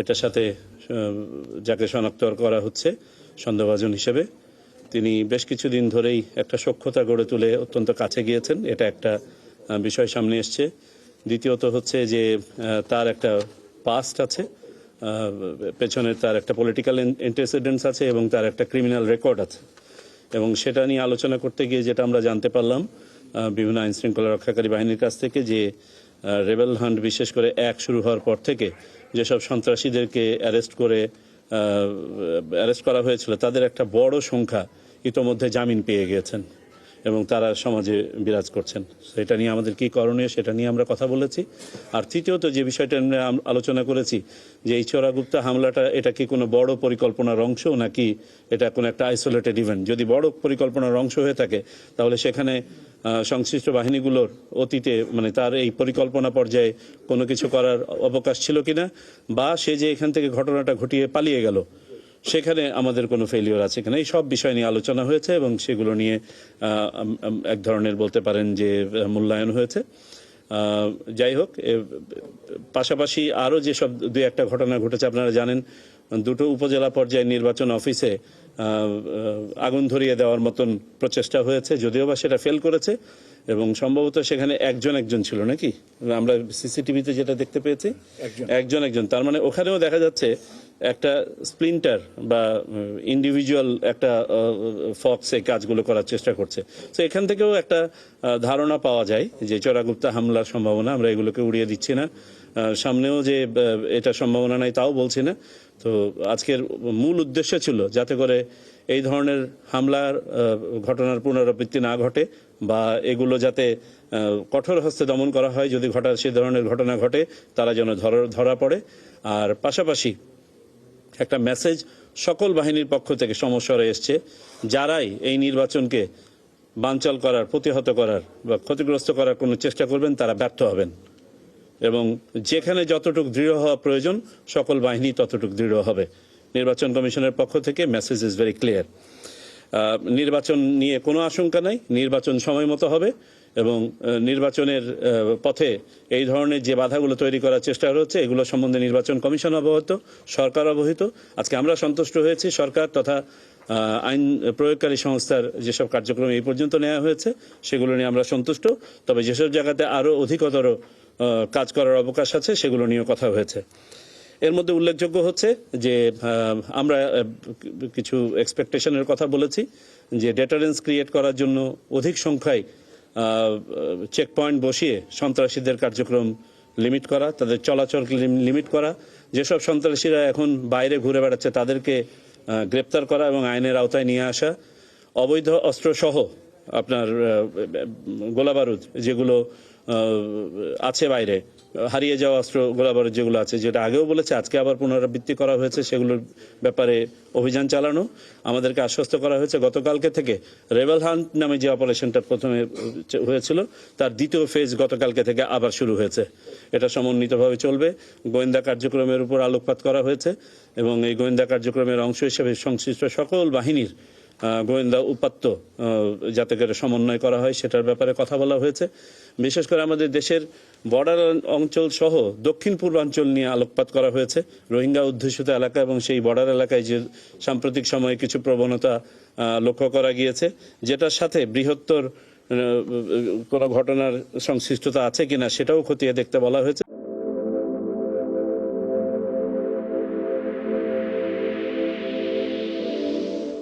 এটার সাথে যাকে শনাক্ত করা হচ্ছে সন্দেহভাজন হিসেবে, তিনি বেশ কিছুদিন ধরেই একটা সখ্যতা গড়ে তুলে অত্যন্ত কাছে গিয়েছেন, এটা একটা বিষয় সামনে এসছে। দ্বিতীয়ত হচ্ছে যে তার একটা পাস্ট আছে, পেছনে তার একটা পলিটিক্যাল অ্যান্টিসিডেন্টস আছে এবং তার একটা ক্রিমিনাল রেকর্ড আছে, এবং সেটা নিয়ে আলোচনা করতে গিয়ে যেটা আমরা জানতে পারলাম বিভিন্ন আইন শৃঙ্খলা রক্ষাকারী বাহিনীর কাছ থেকে, যে রেবেল হান্ট বিশেষ করে শুরু হওয়ার পর থেকে যেসব সন্ত্রাসীদেরকে অ্যারেস্ট করা হয়েছিল তাদের একটা বড় সংখ্যা ইতোমধ্যে জামিন পেয়ে গিয়েছেন এবং তারা সমাজে বিরাজ করছেন। সেটা নিয়ে আমাদের কি করণীয় সেটা নিয়ে আমরা কথা বলেছি। আর তৃতীয়ত যে বিষয়টা আমরা আলোচনা করেছি যে এই চোরাগুপ্তা হামলাটা এটা কি কোনো বড় পরিকল্পনার অংশ নাকি এটা কোনো একটা আইসোলেটেড ইভেন্ট। যদি বড় পরিকল্পনার অংশ হয়ে থাকে তাহলে সেখানে সংশ্লিষ্ট বাহিনীগুলোর অতীতে মানে তার এই পরিকল্পনা পর্যায়ে কোনো কিছু করার অবকাশ ছিল কিনা, বা সে যে এখান থেকে ঘটনাটা ঘটিয়ে পালিয়ে গেল সেখানে আমাদের কোনো ফেলিওর আছে কিনা, এই সব বিষয় নিয়ে আলোচনা হয়েছে এবং সেগুলো নিয়ে এক ধরনের বলতে পারেন যে মূল্যায়ন হয়েছে। যাই হোক, পাশাপাশি আরও যেসব দুই একটা ঘটনা ঘটেছে আপনারা জানেন, দুটো উপজেলা পর্যায়ে নির্বাচন অফিসে আগুন ধরিয়ে দেওয়ার মতন প্রচেষ্টা হয়েছে, যদিও বা সেটা ফেল করেছে এবং সম্ভবত সেখানে একজন ছিল নাকি, আমরা সিসিটিভিতে যেটা দেখতে পেয়েছি একজন, তার মানে ওখানেও দেখা যাচ্ছে একটা স্প্লিন্টার বা ইন্ডিভিজুয়াল একটা ফক্স এই কাজগুলো করার চেষ্টা করছে। তো এখান থেকেও একটা ধারণা পাওয়া যায় যে চোরাগুপ্তা হামলার সম্ভাবনা, আমরা এগুলোকে উড়িয়ে দিচ্ছি না, সামনেও যে এটা সম্ভাবনা নাই তাও বলছি না। তো আজকের মূল উদ্দেশ্য ছিল যাতে করে এই ধরনের হামলার ঘটনার পুনরাবৃত্তি না ঘটে বা এগুলো যাতে কঠোর হস্তে দমন করা হয়, যদি সে ধরনের ঘটনা ঘটে তারা যেন ধরা পড়ে। আর পাশাপাশি একটা মেসেজ সকল বাহিনীর পক্ষ থেকে সমস্বরে এসছে, যারাই এই নির্বাচনকে বানচাল করার, প্রতিহত করার বা ক্ষতিগ্রস্ত করার কোনো চেষ্টা করবেন তারা ব্যর্থ হবেন, এবং যেখানে যতটুকু দৃঢ় হওয়া প্রয়োজন সকল বাহিনী ততটুকু দৃঢ় হবে। নির্বাচন কমিশনের পক্ষ থেকে মেসেজ ইজ ভেরি ক্লিয়ার। নির্বাচন নিয়ে কোনো আশঙ্কা নাই, নির্বাচন সময় মতো হবে এবং নির্বাচনের পথে এই ধরনের যে বাধাগুলো তৈরি করার চেষ্টা হচ্ছে এগুলো সম্বন্ধে নির্বাচন কমিশন অবগত, সরকার অবহিত। আজকে আমরা সন্তুষ্ট হয়েছি সরকার তথা আইন প্রয়োগকারী সংস্থার যেসব কার্যক্রম এই পর্যন্ত নেওয়া হয়েছে সেগুলো নিয়ে আমরা সন্তুষ্ট, তবে যেসব জায়গাতে আরও অধিকতর কাজ করার অবকাশ আছে সেগুলো নিয়েও কথা হয়েছে। এর মধ্যে উল্লেখযোগ্য হচ্ছে যে আমরা কিছু এক্সপেকটেশনের কথা বলেছি, যে ডেটারেন্স ক্রিয়েট করার জন্য অধিক সংখ্যায় চেক পয়েন্ট বসিয়ে সন্ত্রাসীদের কার্যক্রম লিমিট করা, তাদের চলাচল লিমিট করা, যেসব সন্ত্রাসীরা এখন বাইরে ঘুরে বেড়াচ্ছে তাদেরকে গ্রেপ্তার করা এবং আইনের আওতায় নিয়ে আসা, অবৈধ অস্ত্রসহ আপনার গোলাবারুদ যেগুলো আছে বাইরে, হারিয়ে যাওয়া অস্ত্র গোলাবারুদ যেগুলো আছে, যেটা আগেও বলেছে আজকে আবার পুনরাবৃত্তি করা হয়েছে, সেগুলোর ব্যাপারে অভিযান চালানো। আমাদেরকে আশ্বস্ত করা হয়েছে গতকালকে থেকে রেবেল হান্ট নামে যে অপারেশনটা প্রথমে হয়েছিল তার দ্বিতীয় ফেজ গতকালকে থেকে আবার শুরু হয়েছে। এটা সমন্বিতভাবে চলবে। গোয়েন্দা কার্যক্রমের উপর আলোকপাত করা হয়েছে এবং এই গোয়েন্দা কার্যক্রমের অংশ হিসেবে সংশ্লিষ্ট সকল বাহিনীর গোয়েন্দা উপাত্ত যাতে করে সমন্বয় করা হয় সেটার ব্যাপারে কথা বলা হয়েছে। বিশেষ করে আমাদের দেশের বর্ডার অঞ্চল সহ দক্ষিণ পূর্বাঞ্চল নিয়ে আলোকপাত করা হয়েছে, রোহিঙ্গা অধ্যুষিত এলাকা এবং সেই বর্ডার এলাকায় যে সাম্প্রতিক সময়ে কিছু প্রবণতা লক্ষ্য করা গিয়েছে, যেটার সাথে বৃহত্তর কোনো ঘটনার সংশ্লিষ্টতা আছে কিনা সেটাও খতিয়ে দেখতে বলা হয়েছে।